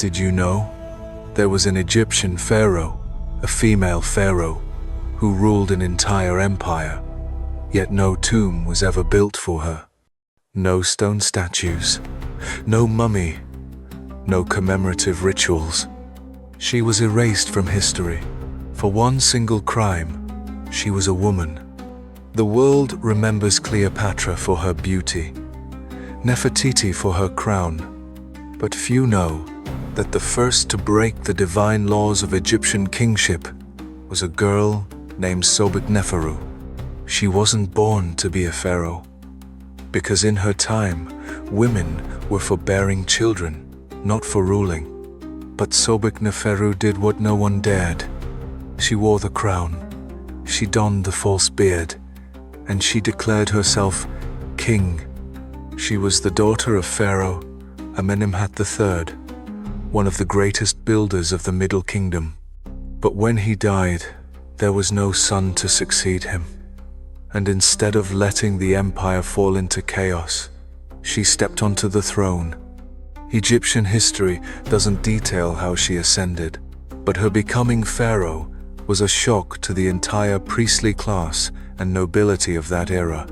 Did you know? There was an Egyptian pharaoh, a female pharaoh, who ruled an entire empire, yet no tomb was ever built for her. No stone statues, no mummy, no commemorative rituals. She was erased from history. For one single crime, she was a woman. The world remembers Cleopatra for her beauty, Nefertiti for her crown, but few know that the first to break the divine laws of Egyptian kingship was a girl named Sobekneferu. She wasn't born to be a pharaoh, because in her time, women were for bearing children, not for ruling. But Sobekneferu did what no one dared. She wore the crown, she donned the false beard, and she declared herself king. She was the daughter of Pharaoh Amenemhat III, one of the greatest builders of the Middle Kingdom. But when he died, there was no son to succeed him. And instead of letting the empire fall into chaos, she stepped onto the throne. Egyptian history doesn't detail how she ascended, but her becoming pharaoh was a shock to the entire priestly class and nobility of that era.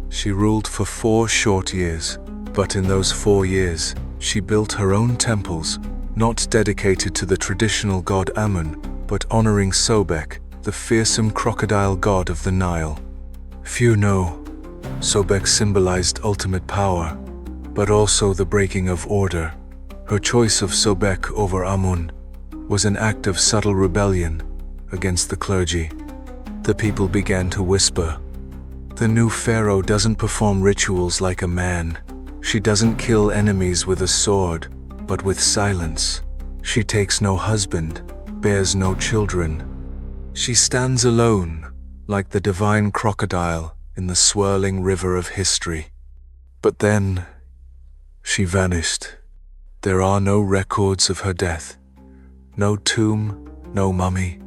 She ruled for 4 short years, but in those 4 years, she built her own temples, not dedicated to the traditional god Amun, but honoring Sobek, the fearsome crocodile god of the Nile. Few know, Sobek symbolized ultimate power, but also the breaking of order. Her choice of Sobek over Amun was an act of subtle rebellion against the clergy. The people began to whisper, "The new pharaoh doesn't perform rituals like a man. She doesn't kill enemies with a sword, but with silence. She takes no husband, bears no children. She stands alone, like the divine crocodile in the swirling river of history." But then, she vanished. There are no records of her death. No tomb, no mummy.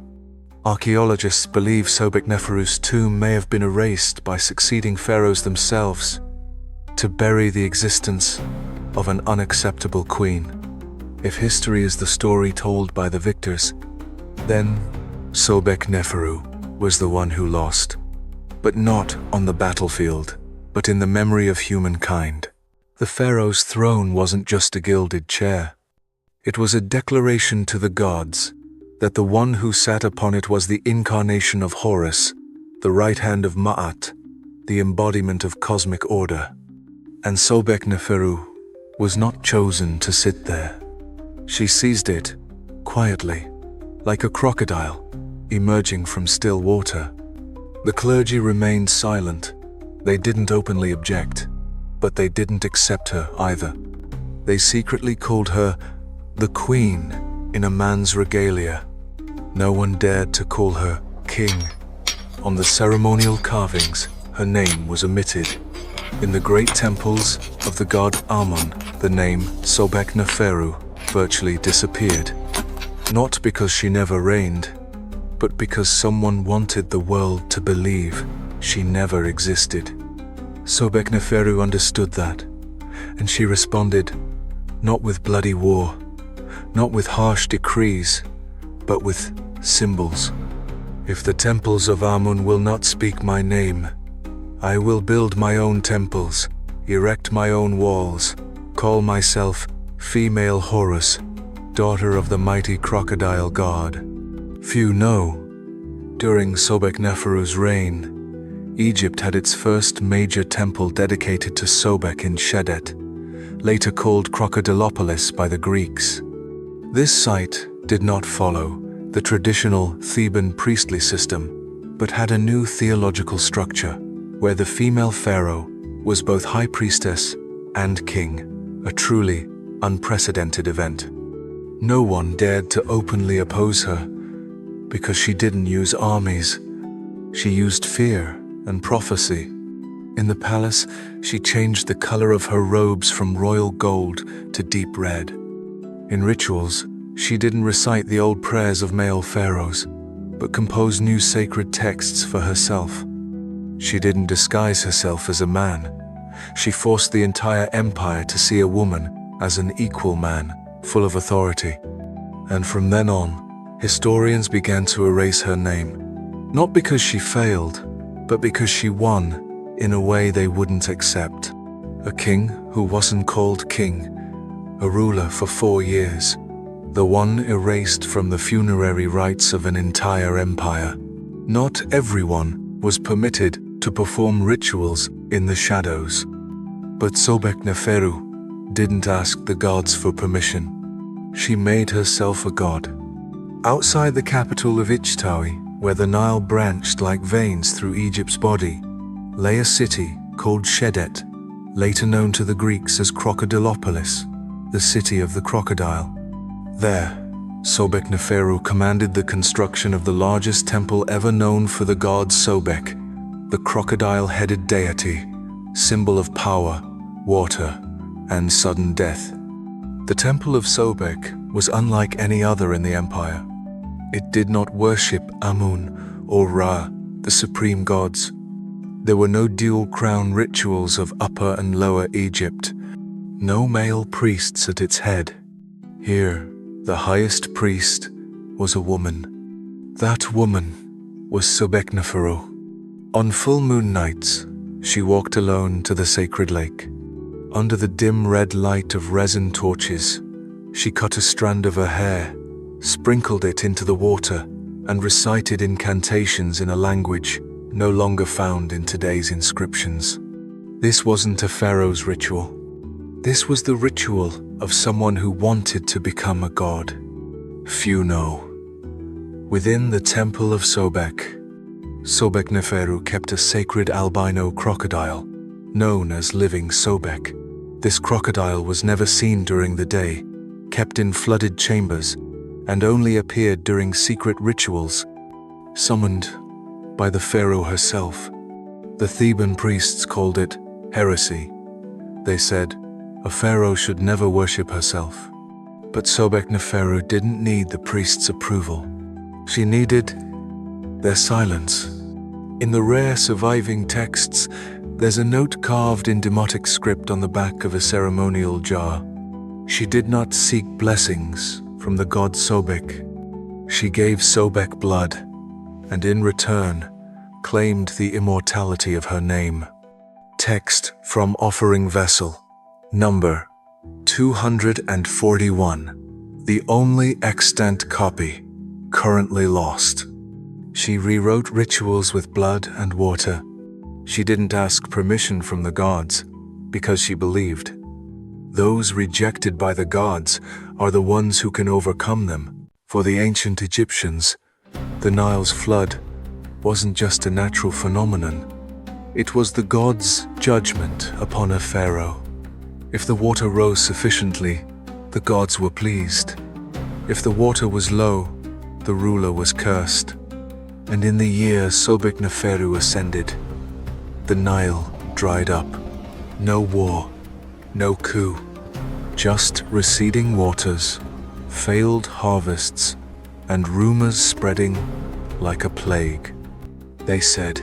Archaeologists believe Sobekneferu's tomb may have been erased by succeeding pharaohs themselves to bury the existence of an unacceptable queen. If history is the story told by the victors, then Sobekneferu was the one who lost. But not on the battlefield, but in the memory of humankind. The pharaoh's throne wasn't just a gilded chair. It was a declaration to the gods that the one who sat upon it was the incarnation of Horus, the right hand of Ma'at, the embodiment of cosmic order. And Sobekneferu was not chosen to sit there. She seized it, quietly, like a crocodile, emerging from still water. The clergy remained silent. They didn't openly object, but they didn't accept her either. They secretly called her the Queen in a man's regalia. No one dared to call her king. On the ceremonial carvings, her name was omitted. In the great temples of the god Amun, the name Sobekneferu virtually disappeared. Not because she never reigned, but because someone wanted the world to believe she never existed. Sobekneferu understood that, and she responded, not with bloody war, not with harsh decrees, but with symbols. "If the temples of Amun will not speak my name, I will build my own temples, erect my own walls, call myself female Horus, daughter of the mighty crocodile god." Few know, during Sobekneferu's reign, Egypt had its first major temple dedicated to Sobek in Shedet, later called Crocodilopolis by the Greeks. This site did not follow the traditional Theban priestly system, but had a new theological structure, where the female pharaoh was both high priestess and king, a truly unprecedented event. No one dared to openly oppose her, because she didn't use armies. She used fear and prophecy. In the palace, she changed the color of her robes from royal gold to deep red. In rituals, she didn't recite the old prayers of male pharaohs, but composed new sacred texts for herself. She didn't disguise herself as a man. She forced the entire empire to see a woman as an equal man, full of authority. And from then on, historians began to erase her name, not because she failed, but because she won in a way they wouldn't accept. A king who wasn't called king, a ruler for 4 years, the one erased from the funerary rites of an entire empire. Not everyone was permitted to perform rituals in the shadows. But Sobekneferu didn't ask the gods for permission. She made herself a god. Outside the capital of Ichtawi, where the Nile branched like veins through Egypt's body, lay a city called Shedet, later known to the Greeks as Crocodilopolis, the city of the crocodile. There, Sobekneferu commanded the construction of the largest temple ever known for the god Sobek, the crocodile-headed deity, symbol of power, water, and sudden death. The temple of Sobek was unlike any other in the empire. It did not worship Amun or Ra, the supreme gods. There were no dual crown rituals of Upper and Lower Egypt, no male priests at its head. Here, the highest priest was a woman. That woman was Sobekneferu. On full moon nights, she walked alone to the sacred lake. Under the dim red light of resin torches, she cut a strand of her hair, sprinkled it into the water, and recited incantations in a language no longer found in today's inscriptions. This wasn't a pharaoh's ritual. This was the ritual of someone who wanted to become a god. Few know. Within the temple of Sobek, Sobekneferu kept a sacred albino crocodile, known as Living Sobek. This crocodile was never seen during the day, kept in flooded chambers, and only appeared during secret rituals, summoned by the pharaoh herself. The Theban priests called it heresy. They said, a pharaoh should never worship herself. But Sobekneferu didn't need the priests' approval. She needed their silence. In the rare surviving texts, there's a note carved in Demotic script on the back of a ceremonial jar. She did not seek blessings from the god Sobek. She gave Sobek blood, and in return, claimed the immortality of her name. Text from Offering Vessel, number 241, the only extant copy, currently lost. She rewrote rituals with blood and water. She didn't ask permission from the gods, because she believed. Those rejected by the gods are the ones who can overcome them. For the ancient Egyptians, the Nile's flood wasn't just a natural phenomenon. It was the gods' judgment upon a pharaoh. If the water rose sufficiently, the gods were pleased. If the water was low, the ruler was cursed. And in the year Sobekneferu ascended, the Nile dried up. No war, no coup, just receding waters, failed harvests, and rumors spreading like a plague. They said,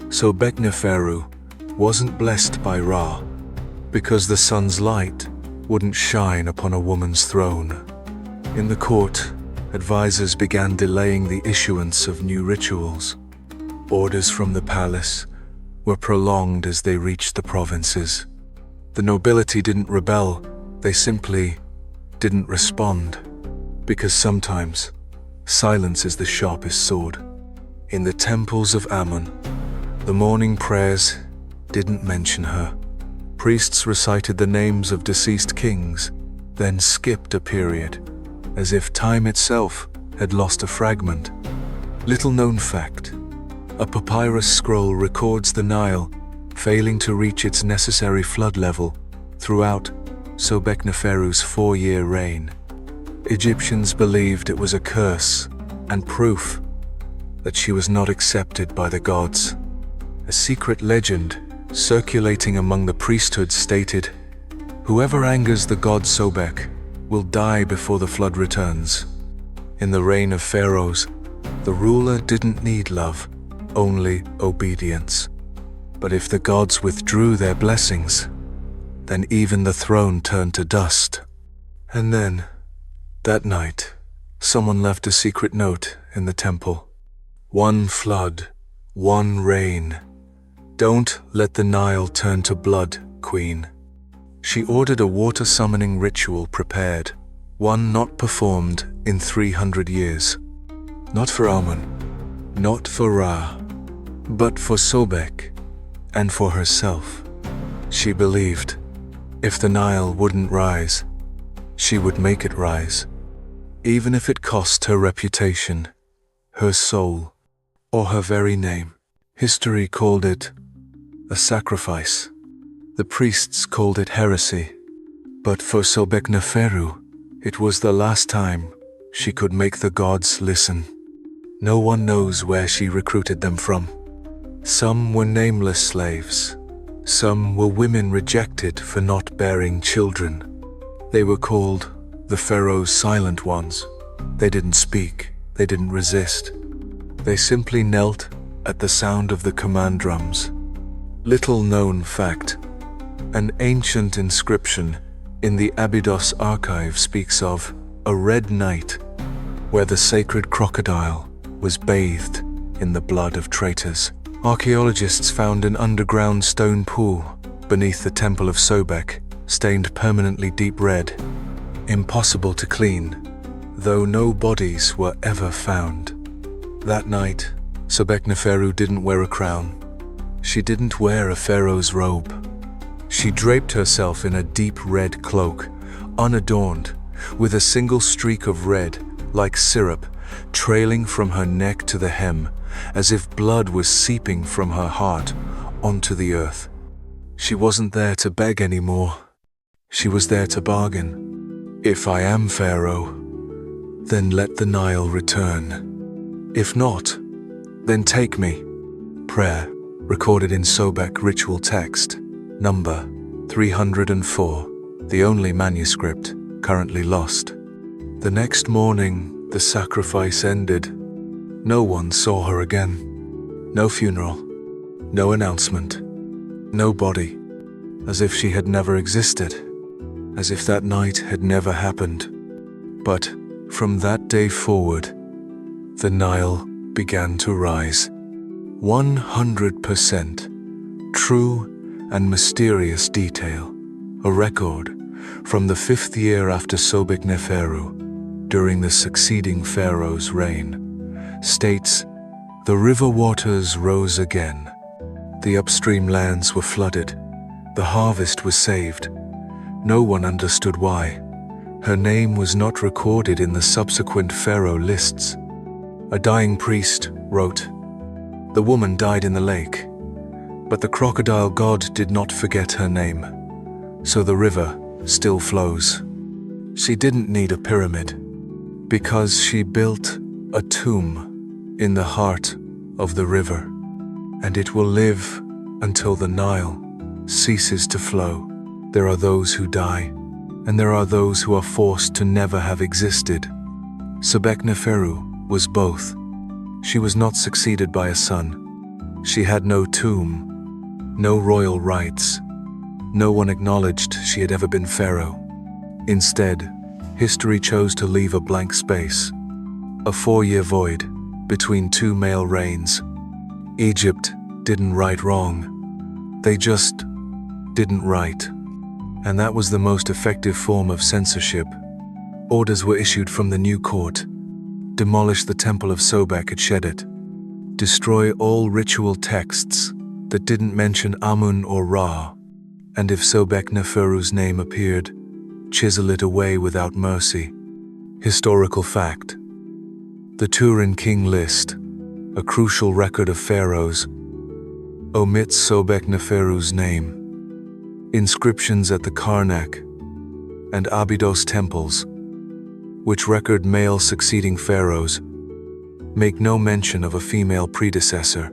Sobekneferu wasn't blessed by Ra, because the sun's light wouldn't shine upon a woman's throne. In the court, advisors began delaying the issuance of new rituals. Orders from the palace were prolonged as they reached the provinces. The nobility didn't rebel, they simply didn't respond, because sometimes silence is the sharpest sword. In the temples of Amun, the morning prayers didn't mention her. Priests recited the names of deceased kings, then skipped a period, as if time itself had lost a fragment. Little known fact, a papyrus scroll records the Nile failing to reach its necessary flood level throughout Sobekneferu's 4-year reign. Egyptians believed it was a curse and proof that she was not accepted by the gods. A secret legend circulating among the priesthood stated, whoever angers the god Sobek will die before the flood returns. In the reign of pharaohs, the ruler didn't need love, only obedience. But if the gods withdrew their blessings, then even the throne turned to dust. And then, That night, someone left a secret note in the temple. One flood, one rain. Don't let the Nile turn to blood, Queen. She ordered a water summoning ritual prepared, one not performed in 300 years. Not for Amun, not for Ra, but for Sobek and for herself. She believed if the Nile wouldn't rise, she would make it rise, even if it cost her reputation, her soul, or her very name. History called it a sacrifice. The priests called it heresy. But for Sobekneferu, it was the last time she could make the gods listen. No one knows where she recruited them from. Some were nameless slaves. Some were women rejected for not bearing children. They were called the Pharaoh's silent ones. They didn't speak. They didn't resist. They simply knelt at the sound of the command drums. Little known fact. An ancient inscription in the Abydos archive speaks of a red night where the sacred crocodile was bathed in the blood of traitors. Archaeologists found an underground stone pool beneath the temple of Sobek, stained permanently deep red, impossible to clean, though no bodies were ever found. That night, Sobekneferu didn't wear a crown. She didn't wear a pharaoh's robe. She draped herself in a deep red cloak, unadorned, with a single streak of red, like syrup, trailing from her neck to the hem, as if blood was seeping from her heart onto the earth. She wasn't there to beg anymore. She was there to bargain. If I am Pharaoh, then let the Nile return. If not, then take me. Prayer, recorded in Sobek ritual text, number 304, the only manuscript currently lost. The next morning, the sacrifice ended. No one saw her again. No funeral, no announcement, no body, as if she had never existed, as if that night had never happened. But from that day forward, the Nile began to rise. 100% true and mysterious detail, a record from the 5th year after Sobekneferu, during the succeeding pharaoh's reign, states, the river waters rose again. The upstream lands were flooded. The harvest was saved. No one understood why. Her name was not recorded in the subsequent pharaoh lists. A dying priest wrote, the woman died in the lake, but the crocodile god did not forget her name, so the river still flows. She didn't need a pyramid, because she built a tomb in the heart of the river, and it will live until the Nile ceases to flow. There are those who die, and there are those who are forced to never have existed. Sobekneferu was both. She was not succeeded by a son. She had no tomb, no royal rights. No one acknowledged she had ever been pharaoh. Instead, history chose to leave a blank space, a 4-year void between 2 male reigns. Egypt didn't right wrong. They just didn't write. And that was the most effective form of censorship. Orders were issued from the new court. Demolish the temple of Sobek at Shedet. Destroy all ritual texts that didn't mention Amun or Ra. And if Sobekneferu's name appeared, chisel it away without mercy. Historical fact. The Turin King list, a crucial record of pharaohs, omits Sobekneferu's name. Inscriptions at the Karnak and Abydos temples, which record male succeeding pharaohs, make no mention of a female predecessor.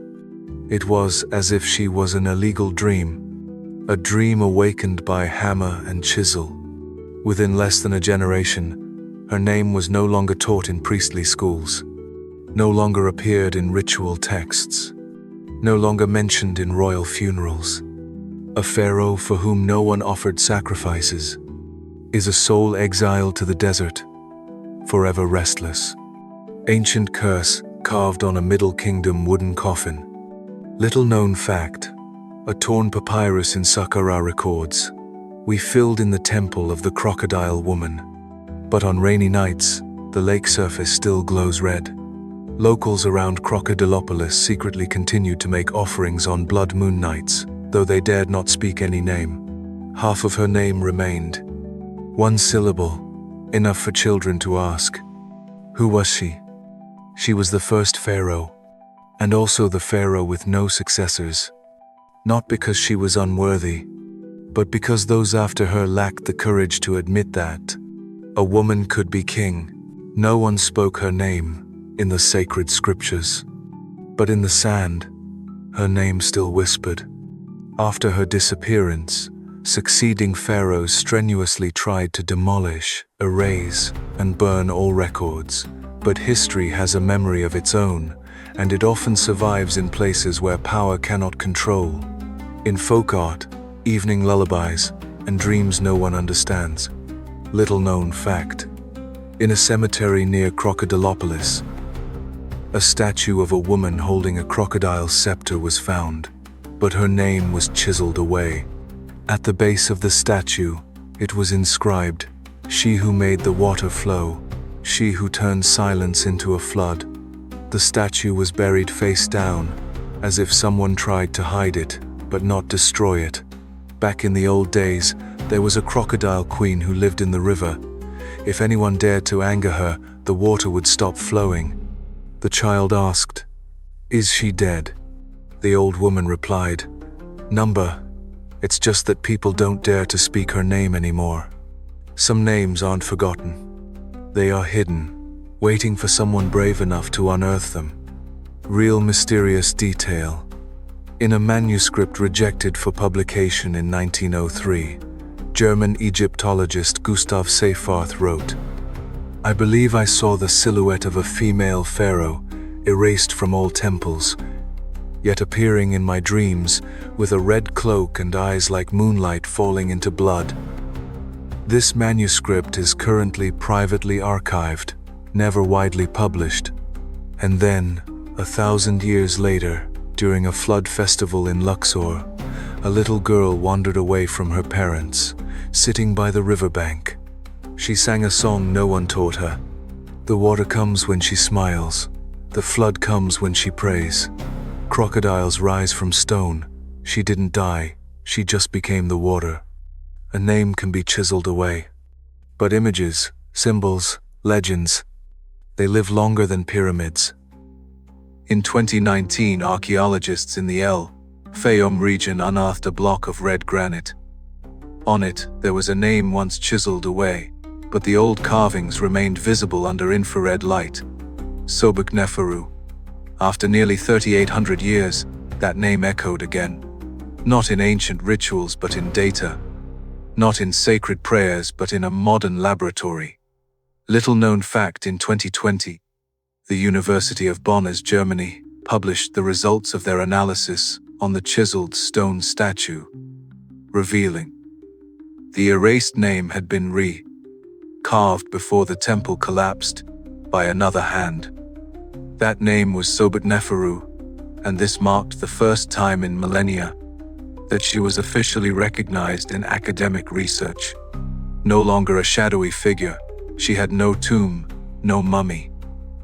It was as if she was an illegal dream, a dream awakened by hammer and chisel. Within less than a generation, her name was no longer taught in priestly schools, no longer appeared in ritual texts, no longer mentioned in royal funerals. A pharaoh for whom no one offered sacrifices is a soul exiled to the desert, forever restless. Ancient curse carved on a Middle Kingdom wooden coffin. Little known fact, a torn papyrus in Saqqara records, "We filled in the temple of the crocodile woman." But on rainy nights, the lake surface still glows red. Locals around Crocodilopolis secretly continued to make offerings on blood moon nights, though they dared not speak any name. Half of her name remained. One syllable, enough for children to ask. Who was she? She was the first pharaoh, and also the pharaoh with no successors. Not because she was unworthy, but because those after her lacked the courage to admit that a woman could be king. No one spoke her name in the sacred scriptures, but in the sand, her name still whispered. After her disappearance, succeeding pharaohs strenuously tried to demolish, erase, and burn all records, but history has a memory of its own, and it often survives in places where power cannot control. In folk art, evening lullabies, and dreams no one understands. Little known fact. In a cemetery near Crocodilopolis, a statue of a woman holding a crocodile's scepter was found, but her name was chiseled away. At the base of the statue, it was inscribed, "She who made the water flow, she who turned silence into a flood." The statue was buried face down, as if someone tried to hide it, but not destroy it. Back in the old days, there was a crocodile queen who lived in the river. If anyone dared to anger her, the water would stop flowing. The child asked, "Is she dead?" The old woman replied, "Number, it's just that people don't dare to speak her name anymore." Some names aren't forgotten. They are hidden, waiting for someone brave enough to unearth them. Real mysterious detail. In a manuscript rejected for publication in 1903, German Egyptologist Gustav Seyfarth wrote, "I believe I saw the silhouette of a female pharaoh, erased from all temples, yet appearing in my dreams with a red cloak and eyes like moonlight falling into blood." This manuscript is currently privately archived, never widely published. And then, 1,000 years later, during a flood festival in Luxor, a little girl wandered away from her parents, sitting by the riverbank. She sang a song no one taught her. The water comes when she smiles. The flood comes when she prays. Crocodiles rise from stone. She didn't die. She just became the water. A name can be chiseled away. But images, symbols, legends, they live longer than pyramids. In 2019, archaeologists in the El Fayum region unearthed a block of red granite. On it, there was a name once chiseled away, but the old carvings remained visible under infrared light. Sobekneferu. After nearly 3,800 years, that name echoed again. Not in ancient rituals but in data. Not in sacred prayers but in a modern laboratory. Little known fact, in 2020, the University of Bonn, Germany, published the results of their analysis on the chiseled stone statue, revealing the erased name had been carved before the temple collapsed by another hand. That name was Sobekneferu, and this marked the first time in millennia that she was officially recognized in academic research. No longer a shadowy figure, she had no tomb, no mummy,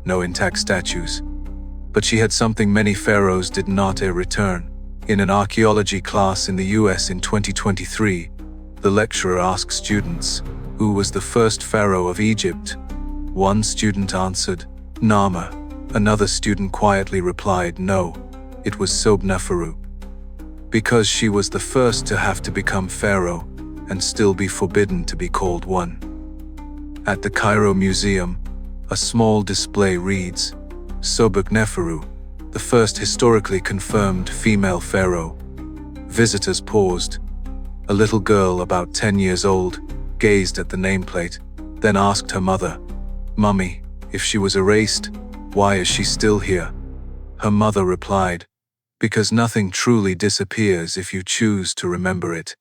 no intact statues. But she had something many pharaohs did not return. In an archaeology class in the US in 2023, the lecturer asked students, "Who was the first pharaoh of Egypt?" One student answered, "Nama." Another student quietly replied, "No, it was Sobekneferu." Because she was the first to have to become pharaoh and still be forbidden to be called one. At the Cairo Museum, a small display reads, "Sobekneferu, the first historically confirmed female pharaoh." Visitors paused. A little girl about 10 years old gazed at the nameplate, then asked her mother, "Mummy, if she was erased, why is she still here?" Her mother replied, "Because nothing truly disappears if you choose to remember it.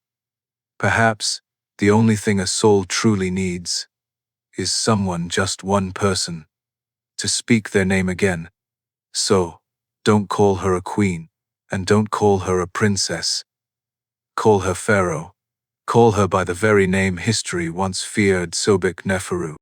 Perhaps the only thing a soul truly needs Is someone just one person? To speak their name again. So, don't call her a queen, and don't call her a princess. Call her Pharaoh. Call her by the very name history once feared Sobekneferu.